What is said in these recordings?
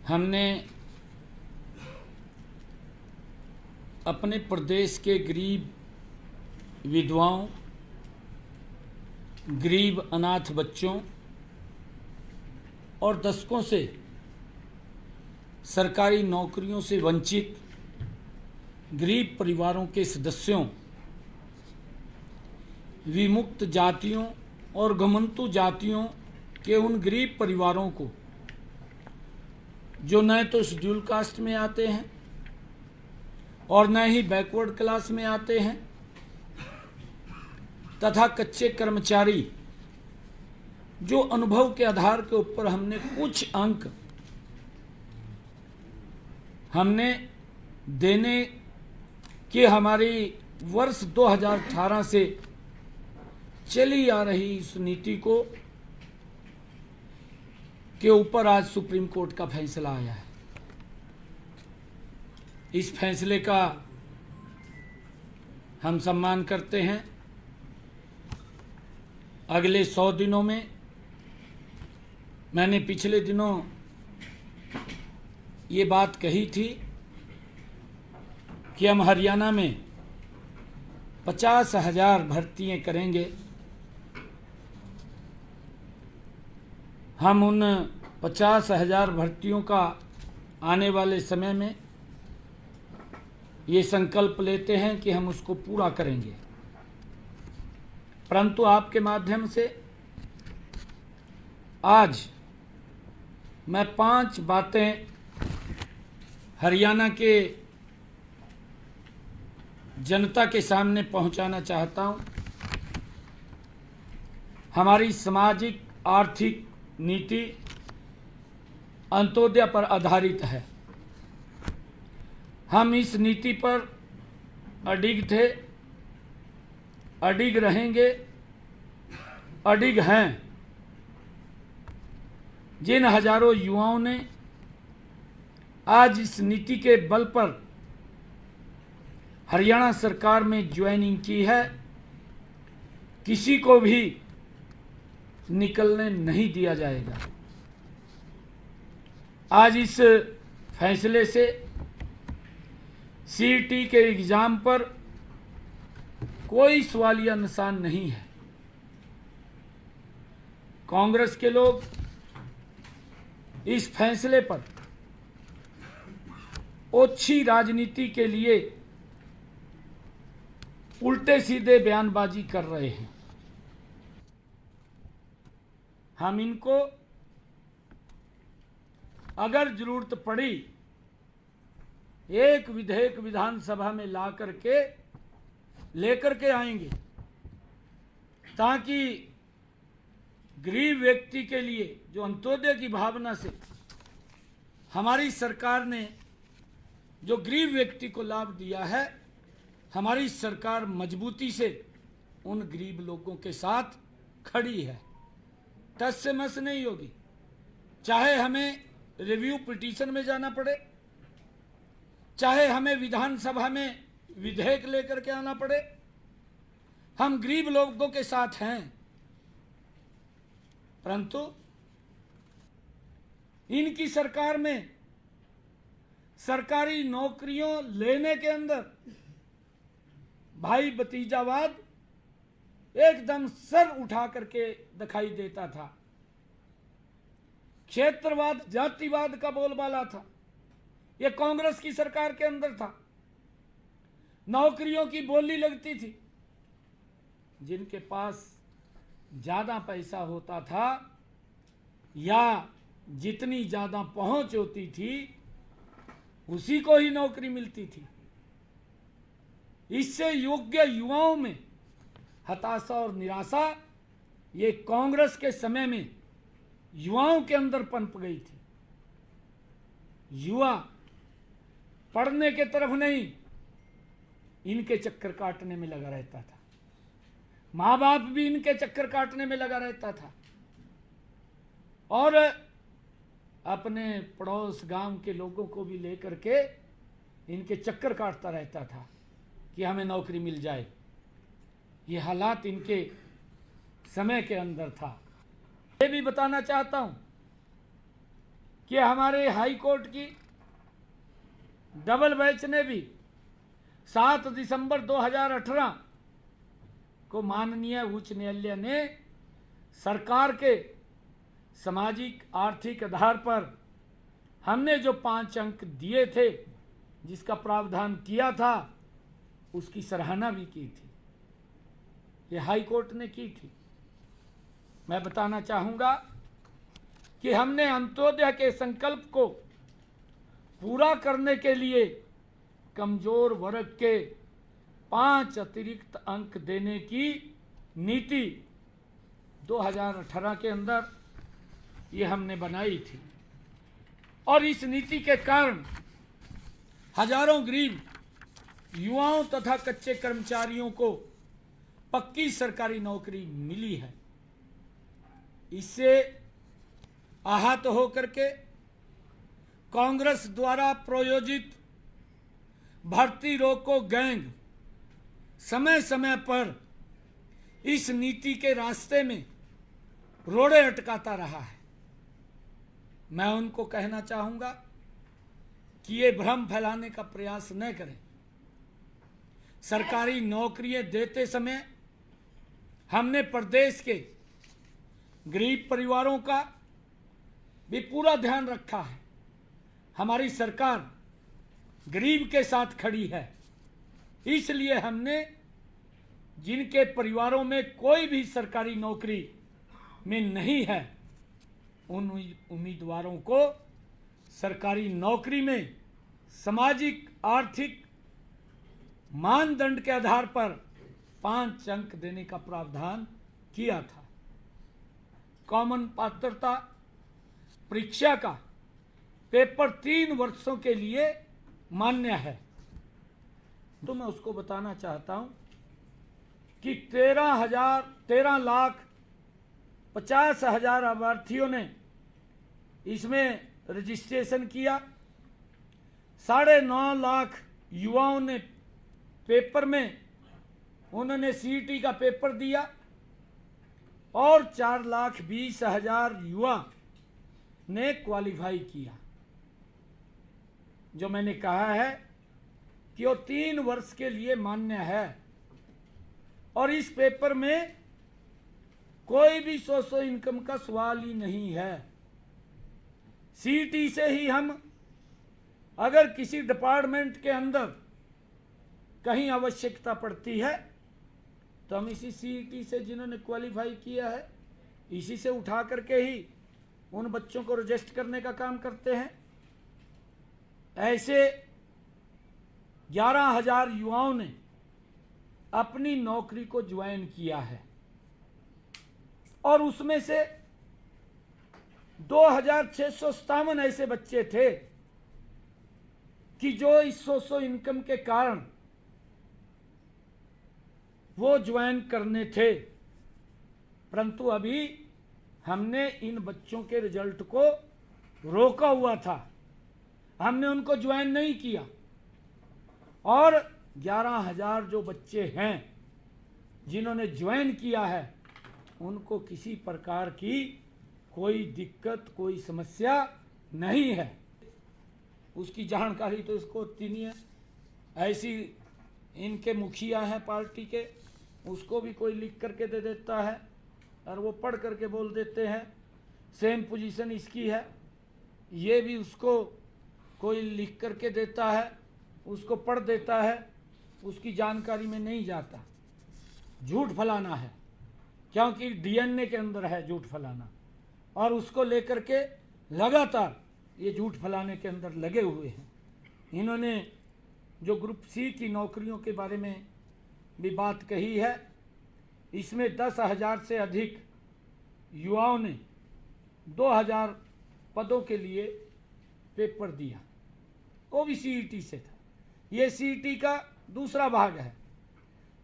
हमने अपने प्रदेश के गरीब विधवाओं, गरीब अनाथ बच्चों और दशकों से सरकारी नौकरियों से वंचित गरीब परिवारों के सदस्यों, विमुक्त जातियों और घुमंतु जातियों के उन गरीब परिवारों को जो न तो शेड्यूल कास्ट में आते हैं और न ही बैकवर्ड क्लास में आते हैं तथा कच्चे कर्मचारी, जो अनुभव के आधार के ऊपर हमने कुछ अंक हमने देने की हमारी वर्ष 2018 से चली आ रही इस नीति को के ऊपर आज सुप्रीम कोर्ट का फैसला आया है। इस फैसले का हम सम्मान करते हैं। अगले 100 दिनों में, मैंने पिछले दिनों ये बात कही थी कि हम हरियाणा में 50,000 भर्तियां करेंगे। हम उन 50,000 भर्तियों का आने वाले समय में ये संकल्प लेते हैं कि हम उसको पूरा करेंगे। परंतु आपके माध्यम से आज मैं 5 बातें हरियाणा के जनता के सामने पहुंचाना चाहता हूं। हमारी सामाजिक आर्थिक नीति अंत्योदय पर आधारित है। हम इस नीति पर अडिग थे, अडिग रहेंगे, अडिग हैं। जिन हजारों युवाओं ने आज इस नीति के बल पर हरियाणा सरकार में ज्वाइनिंग की है, किसी को भी निकलने नहीं दिया जाएगा। आज इस फैसले से सीईटी के एग्जाम पर कोई सवालिया निशान नहीं है। कांग्रेस के लोग इस फैसले पर ओछी राजनीति के लिए उल्टे सीधे बयानबाजी कर रहे हैं। हम इनको अगर जरूरत पड़ी एक विधेयक विधानसभा में ला करके लेकर के आएंगे, ताकि गरीब व्यक्ति के लिए जो अंत्योदय की भावना से हमारी सरकार ने जो गरीब व्यक्ति को लाभ दिया है, हमारी सरकार मजबूती से उन गरीब लोगों के साथ खड़ी है। टस से मस नहीं होगी। चाहे हमें रिव्यू पिटीशन में जाना पड़े, चाहे हमें विधानसभा में विधेयक लेकर के आना पड़े, हम गरीब लोगों के साथ हैं। परंतु इनकी सरकार में सरकारी नौकरियों लेने के अंदर भाई भतीजावाद एकदम सर उठा करके दिखाई देता था। क्षेत्रवाद, जातिवाद का बोलबाला था। यह कांग्रेस की सरकार के अंदर था। नौकरियों की बोली लगती थी। जिनके पास ज्यादा पैसा होता था या जितनी ज्यादा पहुंच होती थी, उसी को ही नौकरी मिलती थी। इससे योग्य युवाओं में हताशा और निराशा ये कांग्रेस के समय में युवाओं के अंदर पनप गई थी। युवा पढ़ने के तरफ नहीं, इनके चक्कर काटने में लगा रहता था। माँ बाप भी इनके चक्कर काटने में लगा रहता था और अपने पड़ोस गांव के लोगों को भी लेकर के इनके चक्कर काटता रहता था कि हमें नौकरी मिल जाए। ये हालात इनके समय के अंदर था। ये भी बताना चाहता हूं कि हमारे हाई कोर्ट की डबल बेंच ने भी 7 दिसंबर 2018 को माननीय उच्च न्यायालय ने सरकार के सामाजिक आर्थिक आधार पर हमने जो 5 अंक दिए थे, जिसका प्रावधान किया था, उसकी सराहना भी की थी। ये हाई कोर्ट ने की थी। मैं बताना चाहूँगा कि हमने अंत्योदय के संकल्प को पूरा करने के लिए कमजोर वर्ग के 5 अतिरिक्त अंक देने की नीति 2018 के अंदर ये हमने बनाई थी। और इस नीति के कारण हजारों गरीब युवाओं तथा कच्चे कर्मचारियों को पक्की सरकारी नौकरी मिली है। इससे आहत होकर के कांग्रेस द्वारा प्रायोजित भर्ती रोको गैंग समय समय पर इस नीति के रास्ते में रोड़े अटकाता रहा है। मैं उनको कहना चाहूँगा कि ये भ्रम फैलाने का प्रयास न करें। सरकारी नौकरियां देते समय हमने प्रदेश के गरीब परिवारों का भी पूरा ध्यान रखा है। हमारी सरकार गरीब के साथ खड़ी है, इसलिए हमने जिनके परिवारों में कोई भी सरकारी नौकरी में नहीं है, उन उम्मीदवारों को सरकारी नौकरी में सामाजिक आर्थिक मानदंड के आधार पर 5 अंक देने का प्रावधान किया था। कॉमन पात्रता परीक्षा का पेपर 3 वर्षों के लिए मान्य है। तो मैं उसको बताना चाहता हूं कि 13,50,000 अभ्यर्थियों ने इसमें रजिस्ट्रेशन किया। 9.5 लाख युवाओं ने पेपर में उन्होंने सीईटी का पेपर दिया और 4,20,000 युवा ने क्वालिफाई किया। जो मैंने कहा है कि वो 3 वर्ष के लिए मान्य है और इस पेपर में कोई भी सोशल इनकम का सवाल ही नहीं है। सीईटी से ही हम अगर किसी डिपार्टमेंट के अंदर कहीं आवश्यकता पड़ती है तो हम इसी सीईटी से जिन्होंने क्वालिफाई किया है इसी से उठा करके ही उन बच्चों को रजिस्टर करने का काम करते हैं। ऐसे 11,000 युवाओं ने अपनी नौकरी को ज्वाइन किया है और उसमें से 2,657 ऐसे बच्चे थे कि जो इस सोशल इनकम के कारण वो ज्वाइन करने थे, परंतु अभी हमने इन बच्चों के रिजल्ट को रोका हुआ था, हमने उनको ज्वाइन नहीं किया। और 11,000 जो बच्चे हैं जिन्होंने ज्वाइन किया है उनको किसी प्रकार की कोई दिक्कत कोई समस्या नहीं है। उसकी जानकारी तो इसको होती नहीं है। ऐसी इनके मुखिया हैं पार्टी के, उसको भी कोई लिख करके दे देता है और वो पढ़ करके बोल देते हैं सेम पोजीशन इसकी है। ये भी उसको कोई लिख करके देता है, उसको पढ़ देता है, उसकी जानकारी में नहीं जाता। झूठ फैलाना है, क्योंकि डीएनए के अंदर है झूठ फैलाना, और उसको लेकर के लगातार ये झूठ फैलाने के अंदर लगे हुए हैं। इन्होंने जो ग्रुप सी की नौकरियों के बारे में भी बात कही है, इसमें 10,000 से अधिक युवाओं ने 2,000 पदों के लिए पेपर दिया, वो भी सीईटी से था। ये सीईटी का दूसरा भाग है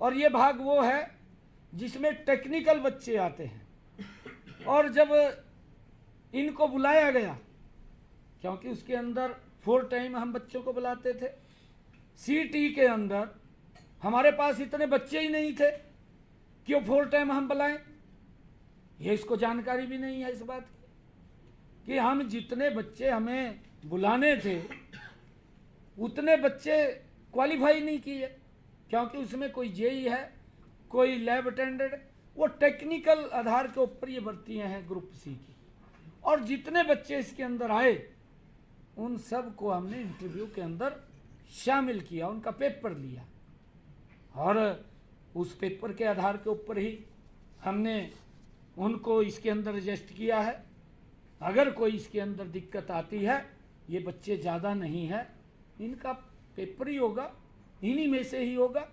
और ये भाग वो है जिसमें टेक्निकल बच्चे आते हैं। और जब इनको बुलाया गया, क्योंकि उसके अंदर 4 टाइम हम बच्चों को बुलाते थे, सीईटी के अंदर हमारे पास इतने बच्चे ही नहीं थे कि वो 4 टाइम हम बुलाएं। ये इसको जानकारी भी नहीं है इस बात की। कि हम जितने बच्चे हमें बुलाने थे उतने बच्चे क्वालिफाई नहीं किए, क्योंकि उसमें कोई जेई है, कोई लैब अटेंडेंट, वो टेक्निकल आधार के ऊपर ये भर्तियाँ हैं ग्रुप सी की। और जितने बच्चे इसके अंदर आए उन सब को हमने इंटरव्यू के अंदर शामिल किया, उनका पेपर लिया और उस पेपर के आधार के ऊपर ही हमने उनको इसके अंदर रजिस्ट किया है। अगर कोई इसके अंदर दिक्कत आती है, ये बच्चे ज़्यादा नहीं है, इनका पेपर ही होगा, इन्हीं में से ही होगा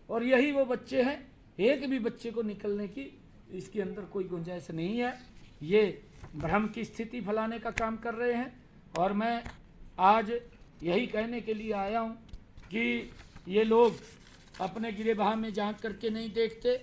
और यही वो बच्चे हैं, एक भी बच्चे को निकलने की इसके अंदर कोई गुंजाइश नहीं है। ये भ्रम की स्थिति फैलाने का काम कर रहे हैं और मैं आज यही कहने के लिए आया हूँ कि ये लोग अपने गिरेबान में झांक करके नहीं देखते।